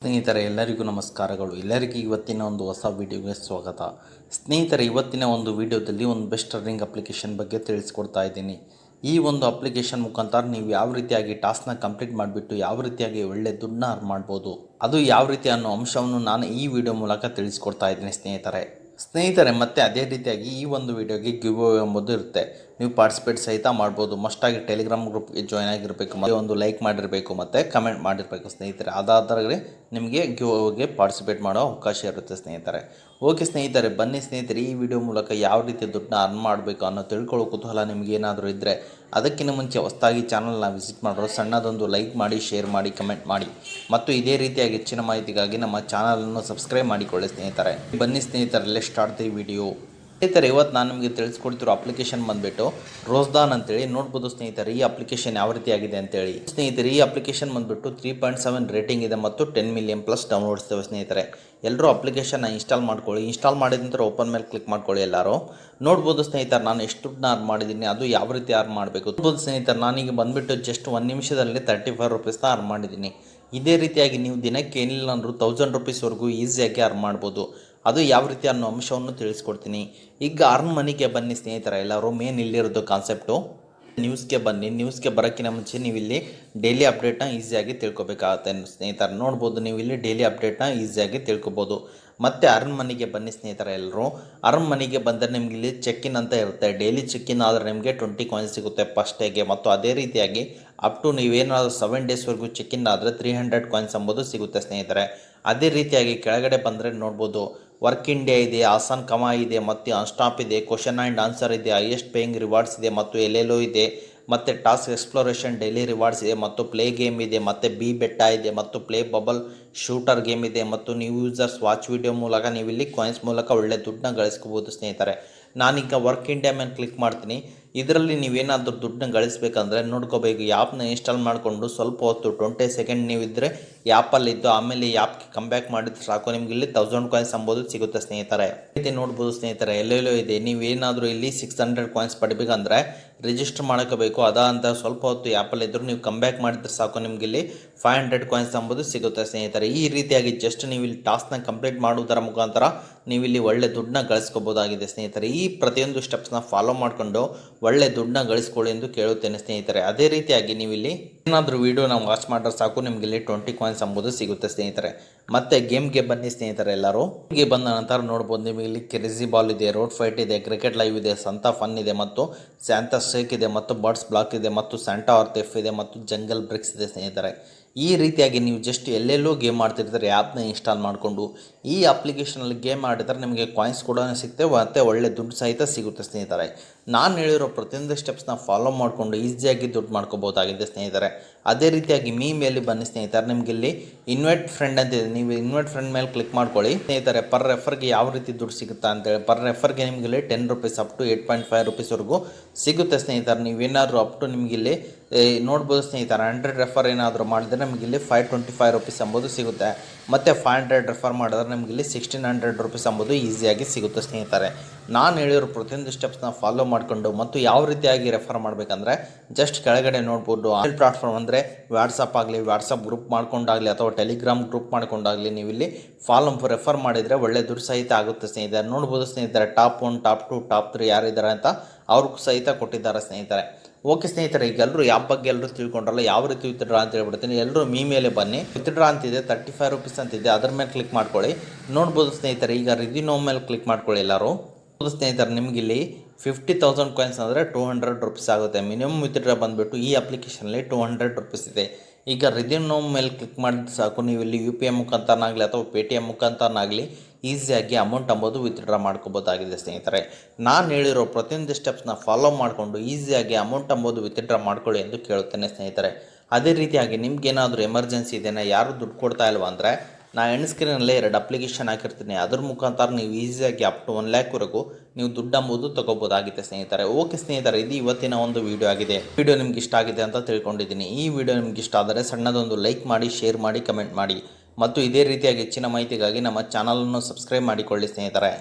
ಸ್ನೇಹಿತರೆ ಎಲ್ಲರಿಗೂ ನಮಸ್ಕಾರಗಳು. ಎಲ್ಲರಿಗೂ ಇವತ್ತಿನ ಒಂದು ಹೊಸ ವಿಡಿಯೋಗೆ ಸ್ವಾಗತ. ಸ್ನೇಹಿತರೆ, ಇವತ್ತಿನ ಒಂದು ವಿಡಿಯೋದಲ್ಲಿ ಒಂದು ಬೆಸ್ಟ್ ಅರ್ನಿಂಗ್ ಅಪ್ಲಿಕೇಶನ್ ಬಗ್ಗೆ ತಿಳಿಸ್ಕೊಡ್ತಾ ಇದ್ದೀನಿ. ಈ ಒಂದು ಅಪ್ಲಿಕೇಶನ್ ಮುಖಾಂತರ ನೀವು ಯಾವ ರೀತಿಯಾಗಿ ಟಾಸ್ಕ್ನ ಕಂಪ್ಲೀಟ್ ಮಾಡಿಬಿಟ್ಟು ಯಾವ ರೀತಿಯಾಗಿ ಒಳ್ಳೆ ದುಡ್ಡನ್ನ ಅರ್ನ್ ಮಾಡ್ಬೋದು, ಅದು ಯಾವ ರೀತಿ ಅನ್ನೋ ಅಂಶವನ್ನು ನಾನು ಈ ವಿಡಿಯೋ ಮೂಲಕ ತಿಳಿಸ್ಕೊಡ್ತಾ ಇದ್ದೀನಿ ಸ್ನೇಹಿತರೆ. ಮತ್ತು ಅದೇ ರೀತಿಯಾಗಿ ಈ ಒಂದು ವಿಡಿಯೋಗೆ ಗಿವ್ ಅವೇ ಎಂಬುದು ಇರುತ್ತೆ. ನೀವು ಪಾರ್ಟಿಸಿಪೇಟ್ ಸಹಿತ ಮಾಡ್ಬೋದು. ಮಸ್ಟಾಗಿ ಟೆಲಿಗ್ರಾಮ್ ಗ್ರೂಪ್ಗೆ ಜಾಯ್ನ್ ಆಗಿರಬೇಕು, ಮತ್ತು ಒಂದು ಲೈಕ್ ಮಾಡಿರಬೇಕು ಮತ್ತು ಕಮೆಂಟ್ ಮಾಡಿರಬೇಕು ಸ್ನೇಹಿತರೆ. ಅದಾದರೆ ನಿಮಗೆ ಗಿವ್ ಅವೇಗೆ ಪಾರ್ಟಿಸಿಪೇಟ್ ಮಾಡೋ ಅವಕಾಶ ಇರುತ್ತೆ ಸ್ನೇಹಿತರೆ. ಓಕೆ ಸ್ನೇಹಿತರೆ, ಬನ್ನಿ ಸ್ನೇಹಿತರೆ, ಈ ವಿಡಿಯೋ ಮೂಲಕ ಯಾವ ರೀತಿ ದುಡ್ಡನ್ನ ಅರ್ನ್ ಮಾಡಬೇಕು ಅನ್ನೋ ತಿಳ್ಕೊಳ್ಳೋ ಕುತೂಹಲ ನಿಮಗೇನಾದರೂ ಇದ್ದರೆ ಅದಕ್ಕಿಂತ ಮುಂಚೆ ಹೊಸದಾಗಿ ಚಾನಲ್ನ ವಿಸಿಟ್ ಮಾಡೋರು ಸಣ್ಣದೊಂದು ಲೈಕ್ ಮಾಡಿ, ಶೇರ್ ಮಾಡಿ, ಕಮೆಂಟ್ ಮಾಡಿ, ಮತ್ತು ಇದೇ ರೀತಿಯಾಗಿ ಹೆಚ್ಚಿನ ಮಾಹಿತಿಗಾಗಿ ನಮ್ಮ ಚಾನಲನ್ನು ಸಬ್ಸ್ಕ್ರೈಬ್ ಮಾಡಿಕೊಳ್ಳಿ ಸ್ನೇಹಿತರೆ. ಬನ್ನಿ ಸ್ನೇಹಿತರೆ, ಲೆಟ್ಸ್ ಸ್ಟಾರ್ಟ್ ದಿ ವಿಡಿಯೋ. ಸ್ನೇಹಿತರೆ, ಇವತ್ತು ನಾನು ನಿಮಗೆ ತಿಳಿಸ್ಕೊಡ್ತಿರೋ ಅಪ್ಲಿಕೇಶನ್ ಬಂದುಬಿಟ್ಟು ರೋಜ್ದಾನ್ ಅಂತೇಳಿ. ನೋಡ್ಬೋದು ಸ್ನೇಹಿತರೆ, ಈ ಅಪ್ಲಿಕೇಶನ್ ಯಾವ ರೀತಿ ಆಗಿದೆ ಅಂತೇಳಿ. ಸ್ನೇಹಿತರೆ, ಈ ಅಪ್ಲಿಕೇಶನ್ ಬಂದುಬಿಟ್ಟು 3.7 ರೇಟಿಂಗ್ ಇದೆ ಮತ್ತು 10 ಮಿಲಿಯನ್ ಪ್ಲಸ್ ಡೌನ್ಲೋಡ್ಸ್ ಇವೆ ಸ್ನೇಹಿತರೆ. ಎಲ್ಲರೂ ಅಪ್ಲಿಕೇಶನ್ನ ಇನ್ಸ್ಟಾಲ್ ಮಾಡ್ಕೊಳ್ಳಿ. ಇನ್ಸ್ಟಾಲ್ ಮಾಡಿದ ನಂತರ ಓಪನ್ ಮೇಲೆ ಕ್ಲಿಕ್ ಮಾಡ್ಕೊಳ್ಳಿ. ಎಲ್ಲರೂ ನೋಡ್ಬೋದು ಸ್ನೇಹಿತರೆ, ನಾನು ಎಷ್ಟು ದುಡ್ಡನ್ನ ಅರ್ನ್ ಮಾಡಿದ್ದೀನಿ, ಅದು ಯಾವ ರೀತಿ ಅರ್ನ್ ಮಾಡಬೇಕು ನೋಡ್ಬೋದು ಸ್ನೇಹಿತರೆ. ನಾನೀಗ ಬಂದುಬಿಟ್ಟು ಜಸ್ಟ್ 1 ನಿಮಿಷದಲ್ಲಿ 35 ರುಪೀಸ್ನ ಅರ್ನ್ ಮಾಡಿದ್ದೀನಿ. ಇದೇ ರೀತಿಯಾಗಿ ನೀವು ದಿನಕ್ಕೆ ಏನಿಲ್ಲ ಅಂದರೂ 1000 ರುಪೀಸ್ವರೆಗೂ ಈಸಿಯಾಗಿ ಅರ್ನ್ ಮಾಡ್ಬೋದು. ಅದು ಯಾವ ರೀತಿ ಅನ್ನೋ ಅಂಶವನ್ನು ತಿಳಿಸ್ಕೊಡ್ತೀನಿ. ಈಗ ಅರ್ನ್ ಮನಿಗೆ ಬನ್ನಿ ಸ್ನೇಹಿತರೆ. ಎಲ್ಲರೂ ಮೇನ್ ಇಲ್ಲಿರೋದು ಕಾನ್ಸೆಪ್ಟು. ನ್ಯೂಸ್ಗೆ ಬನ್ನಿ. ನ್ಯೂಸ್ಗೆ ಬರೋಕ್ಕಿಂತ ಮುಂಚೆ ನೀವು ಇಲ್ಲಿ ಡೈಲಿ ಅಪ್ಡೇಟ್ನ ಈಸಿಯಾಗಿ ತಿಳ್ಕೊಬೇಕಾಗತ್ತೆ ಸ್ನೇಹಿತರೆ. ನೋಡ್ಬೋದು, ನೀವು ಇಲ್ಲಿ ಡೈಲಿ ಅಪ್ಡೇಟ್ನ ಈಸಿಯಾಗಿ ತಿಳ್ಕೊಬೋದು. ಮತ್ತು ಅರ್ನ್ ಮನಿಗೆ ಬನ್ನಿ ಸ್ನೇಹಿತರೆ. ಎಲ್ಲರೂ ಅರ್ನ್ ಮನಿಗೆ ಬಂದರೆ ನಿಮ್ಗೆ ಇಲ್ಲಿ ಚೆಕ್ಕಿನ್ ಅಂತ ಇರುತ್ತೆ. ಡೈಲಿ ಚೆಕ್ಕಿನ್ ಆದರೆ ನಿಮಗೆ 20 ಕಾಯಿನ್ಸ್ ಸಿಗುತ್ತೆ ಫಸ್ಟ್ ಡೇಗೆ. ಮತ್ತು ಅದೇ ರೀತಿಯಾಗಿ ಅಪ್ ಟು ನೀವೇನಾದರೂ 7 ಡೇಸ್ವರೆಗೂ ಚೆಕ್ಕಿನ್ ಆದರೆ 300 ಕಾಯಿನ್ಸ್ ಎಂಬುದು ಸಿಗುತ್ತೆ ಸ್ನೇಹಿತರೆ. ಅದೇ ರೀತಿಯಾಗಿ ಕೆಳಗಡೆ ಬಂದರೆ ನೋಡ್ಬೋದು, ವರ್ಕ್ ಇಂಡಿಯಾ ಇದೆ, ಆಸಾನ್ ಕಮಾಯಿ ಇದೆ, ಮತ್ತು ಅನ್ಸ್ಟಾಪ್ ಇದೆ, ಕ್ವಶನ್ ಆ್ಯಂಡ್ ಆನ್ಸರ್ ಇದೆ, ಹೈಯೆಸ್ಟ್ ಪೇಯಿಂಗ್ ರಿವಾರ್ಡ್ಸ್ ಇದೆ, ಮತ್ತು ಎಲ್ಲೆಲ್ಲೋ ಇದೆ, ಮತ್ತು ಟಾಸ್ಕ್ ಎಕ್ಸ್ಪ್ಲೋರೇಷನ್ ಡೈಲಿ ರಿವಾರ್ಡ್ಸ್ ಇದೆ, ಮತ್ತು ಪ್ಲೇ ಗೇಮ್ ಇದೆ, ಮತ್ತು ಬಿ ಬೆಟ್ಟ ಇದೆ, ಮತ್ತು ಪ್ಲೇ ಬಬಲ್ ಶೂಟರ್ ಗೇಮ್ ಇದೆ, ಮತ್ತು ನೀವು ಯೂಸರ್ಸ್ ವಾಚ್ ವಿಡಿಯೋ ಮೂಲಕ ನೀವು ಇಲ್ಲಿ ಕಾಯಿನ್ಸ್ ಮೂಲಕ ಒಳ್ಳೆ ದುಡ್ಡನ್ನ ಗಳಿಸ್ಕೋಬೋದು ಸ್ನೇಹಿತರೆ. ನಾನೀಗ ವರ್ಕ್ ಇಂಡಿಯಾ ಮೇಲೆ ಕ್ಲಿಕ್ ಮಾಡ್ತೀನಿ. ಇದರಲ್ಲಿ ನೀವೇನಾದರೂ ದುಡ್ಡನ್ನ ಗಳಿಸ್ಬೇಕಂದ್ರೆ ನೋಡ್ಕೋಬೇಕು, ಆ್ಯಪ್ನ ಇನ್ಸ್ಟಾಲ್ ಮಾಡಿಕೊಂಡು ಸ್ವಲ್ಪ ಹೊತ್ತು 20 ಸೆಕೆಂಡ್ ನೀವಿದ್ದರೆ ಆ್ಯಪಲ್ಲಿದ್ದು ಆಮೇಲೆ ಈ ಆ್ಯಪ್ಗೆ ಕಂಬ್ಯಾಕ್ ಮಾಡಿದ್ರೆ ಸಾಕು, ನಿಮ್ಗೆ ಇಲ್ಲಿ 1000 ಕಾಯಿನ್ಸ್ ಅಂಬೋದು ಸಿಗುತ್ತೆ ಸ್ನೇಹಿತರೆ. ರೀತಿ ನೋಡ್ಬೋದು ಸ್ನೇಹಿತರೆ, ಎಲ್ಲೆಲ್ಲೋ ಇದೆ. ನೀವೇನಾದರೂ ಇಲ್ಲಿ 600 ಕಾಯಿನ್ಸ್ ಪಡಿಬೇಕಂದ್ರೆ ರಿಜಿಸ್ಟರ್ ಮಾಡ್ಕೋಬೇಕು. ಅದಂತ ಸ್ವಲ್ಪ ಹೊತ್ತು ಆ್ಯಪಲ್ಲಿದ್ದರೂ ನೀವು ಕಂಬ್ಯಾಕ್ ಮಾಡಿದ್ರೆ ಸಾಕು, ನಿಮ್ಗೆ ಇಲ್ಲಿ 500 ಕಾಯಿನ್ಸ್ ಅಂಬೋದು ಸಿಗುತ್ತೆ ಸ್ನೇಹಿತರೆ. ಈ ರೀತಿಯಾಗಿ ಜಸ್ಟ್ ನೀವು ಇಲ್ಲಿ ಟಾಸ್ಕ್ನ ಕಂಪ್ಲೀಟ್ ಮಾಡುವುದರ ಮುಖಾಂತರ ನೀವು ಇಲ್ಲಿ ಒಳ್ಳೆ ದುಡ್ಡನ್ನ ಗಳಿಸ್ಕೋಬೋದಾಗಿದೆ ಸ್ನೇಹಿತರೆ. ಈ ಪ್ರತಿಯೊಂದು ಸ್ಟೆಪ್ಸ್ನ ಫಾಲೋ ಮಾಡಿಕೊಂಡು ಒಳ್ಳೆ ದುಡ್ಡನ್ನ ಗಳಿಸ್ಕೊಳ್ಳಿ ಎಂದು ಕೇಳುತ್ತೇನೆ ಸ್ನೇಹಿತರೆ. ಅದೇ ರೀತಿಯಾಗಿ ನೀವು ಇಲ್ಲಿ ಏನಾದರೂ ವೀಡಿಯೋನ ವಾಚ್ ಮಾಡಿದ್ರೆ ಸಾಕು, ನಿಮಗೆ ಇಲ್ಲಿ 20 ಕಾಯಿನ್ಸ್ ಎಂಬುದು ಸಿಗುತ್ತೆ ಸ್ನೇಹಿತರೆ. ಮತ್ತೆ ಗೇಮ್ಗೆ ಬನ್ನಿ ಸ್ನೇಹಿತರೆ. ಎಲ್ಲರೂ ಗೆ ಬಂದ ನಂತರ ನೋಡ್ಬೋದು, ನಿಮಗೆ ಇಲ್ಲಿ ಕ್ರೇಜಿ ಬಾಲ್ ಇದೆ, ರೋಡ್ ಫೈಟ್ ಇದೆ, ಕ್ರಿಕೆಟ್ ಲೈವ್ ಇದೆ, ಸಂತಾ ಫನ್ ಇದೆ, ಮತ್ತು ಸ್ಯಾಂತಾ ಸ್ಟ್ರೇಕ್ ಇದೆ, ಮತ್ತು ಬರ್ಡ್ಸ್ ಬ್ಲಾಕ್ ಇದೆ, ಮತ್ತು ಸ್ಯಾಂಟಾ ಆರ್ತ್ ಎಫ್ ಇದೆ, ಮತ್ತು ಜಂಗಲ್ ಬ್ರಿಕ್ಸ್ ಇದೆ ಸ್ನೇಹಿತರೆ. ಈ ರೀತಿಯಾಗಿ ನೀವು ಜಸ್ಟ್ ಎಲ್ಲೆಲ್ಲೋ ಗೇಮ್ ಆಡ್ತಿರ್ತಾರೆ ಆ್ಯಪ್ನ ಇನ್ಸ್ಟಾಲ್ ಮಾಡಿಕೊಂಡು ಈ ಅಪ್ಲಿಕೇಶನಲ್ಲಿ ಗೇಮ್ ಆಡಿದ್ರೆ ನಿಮಗೆ ಕಾಯಿನ್ಸ್ ಕೂಡ ಸಿಗ್ತವೆ ಮತ್ತು ಒಳ್ಳೆ ದುಡ್ಡು ಸಹಿತ ಸಿಗುತ್ತೆ ಸ್ನೇಹಿತರೆ. ನಾನು ಹೇಳಿರೋ ಪ್ರತಿಯೊಂದು ಸ್ಟೆಪ್ಸ್ನ ಫಾಲೋ ಮಾಡಿಕೊಂಡು ಈಸಿಯಾಗಿ ದುಡ್ಡು ಮಾಡ್ಕೋಬೋದಾಗಿದೆ ಸ್ನೇಹಿತರೆ. ಅದೇ ರೀತಿಯಾಗಿ ಮೇಲೆ ಬನ್ನಿ ಸ್ನೇಹಿತರೆ. ನಿಮಗೆ ಇಲ್ಲಿ ಇನ್ವೈಟ್ ಫ್ರೆಂಡ್ ಅಂತಿದೆ, ನೀವು ಇನ್ವೈಟ್ ಫ್ರೆಂಡ್ ಮೇಲೆ ಕ್ಲಿಕ್ ಮಾಡ್ಕೊಳ್ಳಿ ಸ್ನೇಹಿತರೆ. ಪರ್ ರೆಫರ್ಗೆ ಯಾವ ರೀತಿ ದುಡ್ಡು ಸಿಗುತ್ತಾ ಅಂತೇಳಿ, ಪರ್ ರೆಫರ್ಗೆ ನಿಮಗೆ ಇಲ್ಲಿ 10 ರುಪೀಸ್ ಅಪ್ ಟು 8.5 ರುಪೀಸ್ವರೆಗೂ ಸಿಗುತ್ತೆ ಸ್ನೇಹಿತರೆ. ನೀವೇನಾದರೂ ಅಪ್ ಟು ನಿಮಗೆ ಇಲ್ಲಿ ನೋಡ್ಬೋದು ಸ್ನೇಹಿತರೆ, 100 ರೆಫರ್ ಏನಾದರೂ ಮಾಡಿದರೆ ನಮಗೆ ಇಲ್ಲಿ 525 ರುಪೀಸ್ ಎಂಬುದು ಸಿಗುತ್ತೆ. ಮತ್ತು 500 ರೆಫರ್ ಮಾಡಿದ್ರೆ ನಮಗೆ ಇಲ್ಲಿ 1600 ರುಪೀಸ್ ಎಂಬುದು ಈಸಿಯಾಗಿ ಸಿಗುತ್ತೆ ಸ್ನೇಹಿತರೆ. ನಾನು ಹೇಳಿರೋ ಪ್ರತಿಯೊಂದು ಸ್ಟೆಪ್ಸ್ನ ಫಾಲೋ ಮಾಡಿಕೊಂಡು ಮತ್ತು ಯಾವ ರೀತಿಯಾಗಿ ರೆಫರ್ ಮಾಡಬೇಕಂದ್ರೆ ಜಸ್ಟ್ ಕೆಳಗಡೆ ನೋಡ್ಬೋದು, ಆನ್ಲೈನ್ ಪ್ಲಾಟ್ಫಾರ್ಮ್ ಅಂದರೆ ವಾಟ್ಸಪ್ ಆಗಲಿ, ವಾಟ್ಸಪ್ ಗ್ರೂಪ್ ಮಾಡ್ಕೊಂಡಾಗಲಿ, ಅಥವಾ ಟೆಲಿಗ್ರಾಮ್ ಗ್ರೂಪ್ ಮಾಡ್ಕೊಂಡಾಗಲಿ ನೀವು ಇಲ್ಲಿ ಫಾಲೋ ರೆಫರ್ ಮಾಡಿದರೆ ಒಳ್ಳೆ ದುಡ್ಡು ಸಹಿತ ಆಗುತ್ತೆ ಸ್ನೇಹಿತರೆ. ನೋಡ್ಬೋದು ಸ್ನೇಹಿತರೆ, ಟಾಪ್ 1, ಟಾಪ್ 2, ಟಾಪ್ 3 ಯಾರಿದ್ದಾರೆ ಅಂತ ಅವ್ರಿಗೂ ಸಹಿತ ಕೊಟ್ಟಿದ್ದಾರೆ ಸ್ನೇಹಿತರೆ. ಓಕೆ ಸ್ನೇಹಿತರೆ, ಈಗ ಎಲ್ಲರೂ ಆ್ಯಪ್ ಬಗ್ಗೆ ಎಲ್ಲರೂ ತಿಳ್ಕೊಂಡ್ರಲ್ಲ, ಯಾವ ರೀತಿ ವಿತ್ಡ್ರಾ ಅಂತ ಹೇಳ್ಬಿಡ್ತೀನಿ. ಎಲ್ಲರೂ ಮೇಲೆ ಬನ್ನಿ. ವಿತ್ಡ್ರಾ ಅಂತಿದೆ, 35 ರುಪೀಸ್ ಅಂತಿದೆ, ಅದ್ರ ಮೇಲೆ ಕ್ಲಿಕ್ ಮಾಡ್ಕೊಳ್ಳಿ. ನೋಡ್ಬೋದು ಸ್ನೇಹಿತರೆ, ಈಗ ರಿದಿನೋ ಮೇಲೆ ಕ್ಲಿಕ್ ಮಾಡ್ಕೊಳ್ಳಿ. ಎಲ್ಲರೂ ಸ್ನೇಹಿತರೆ, ನಿಮ್ಗೆ ಇಲ್ಲಿ 50,000 ಕಾಯಿನ್ಸ್ ಅಂದರೆ 200 ರುಪೀಸ್ ಆಗುತ್ತೆ. ಮಿನಿಮಮ್ ವಿತ್ಡ್ರಾ ಬಂದುಬಿಟ್ಟು ಈ ಅಪ್ಲಿಕೇಶನಲ್ಲಿ 200 ರುಪೀಸ್ ಇದೆ. ಈಗ ರಿದಿನೋ ಮೇಲೆ ಕ್ಲಿಕ್ ಮಾಡಿದ್ರೆ ಸಾಕು, ನೀವು ಇಲ್ಲಿ UPI ಮುಖಾಂತರನಾಗಲಿ ಅಥವಾ Paytm ಮುಖಾಂತರನಾಗಲಿ ಈಸಿಯಾಗಿ ಅಮೌಂಟ್ ಅಂಬೋದು ವಿತ್ಡ್ರಾ ಮಾಡ್ಕೋಬೋದಾಗಿದೆ ಸ್ನೇಹಿತರೆ. ನಾನು ಹೇಳಿರೋ ಪ್ರತಿಯೊಂದು ಸ್ಟೆಪ್ಸ್ನ ಫಾಲೋ ಮಾಡಿಕೊಂಡು ಈಸಿಯಾಗಿ ಅಮೌಂಟ್ ಅಂಬೋದು ವಿತ್ಡ್ರಾ ಮಾಡ್ಕೊಳ್ಳಿ ಎಂದು ಕೇಳುತ್ತೇನೆ ಸ್ನೇಹಿತರೆ. ಅದೇ ರೀತಿಯಾಗಿ ನಿಮ್ಗೇನಾದರೂ ಎಮರ್ಜೆನ್ಸಿ ಇದೆಯಾ, ಯಾರು ದುಡ್ಡು ಕೊಡ್ತಾ ಇಲ್ವಾ ಅಂದರೆ ನಾನು ಎಂಡ್ ಸ್ಕ್ರೀನಲ್ಲೇ 2 ಅಪ್ಲಿಕೇಶನ್ ಹಾಕಿರ್ತೀನಿ. ಅದ್ರ ಮುಖಾಂತರ ನೀವು ಈಸಿಯಾಗಿ ಅಪ್ ಟು 1 ಲ್ಯಾಕ್ವರೆಗೂ ನೀವು ದುಡ್ಡು ಅಂಬೋದು ತೊಗೋಬೋದಾಗಿದೆ ಸ್ನೇಹಿತರೆ. ಓಕೆ ಸ್ನೇಹಿತರೆ, ಇದು ಇವತ್ತಿನ ಒಂದು ವಿಡಿಯೋ ಆಗಿದೆ. ವಿಡಿಯೋ ನಿಮ್ಗೆ ಇಷ್ಟ ಆಗಿದೆ ಅಂತ ತಿಳ್ಕೊಂಡಿದ್ದೀನಿ. ಈ ವಿಡಿಯೋ ನಿಮ್ಗೆ ಇಷ್ಟ ಆದರೆ ಸಣ್ಣದೊಂದು ಲೈಕ್ ಮಾಡಿ, ಶೇರ್ ಮಾಡಿ, ಕಮೆಂಟ್ ಮಾಡಿ, ಮತ್ತು ಇದೇ ರೀತಿಯಾಗಿ ಹೆಚ್ಚಿನ ಮಾಹಿತಿಗಾಗಿ ನಮ್ಮ ಚಾನಲನ್ನು ಸಬ್ಸ್ಕ್ರೈಬ್ ಮಾಡಿಕೊಳ್ಳಿ ಸ್ನೇಹಿತರೆ.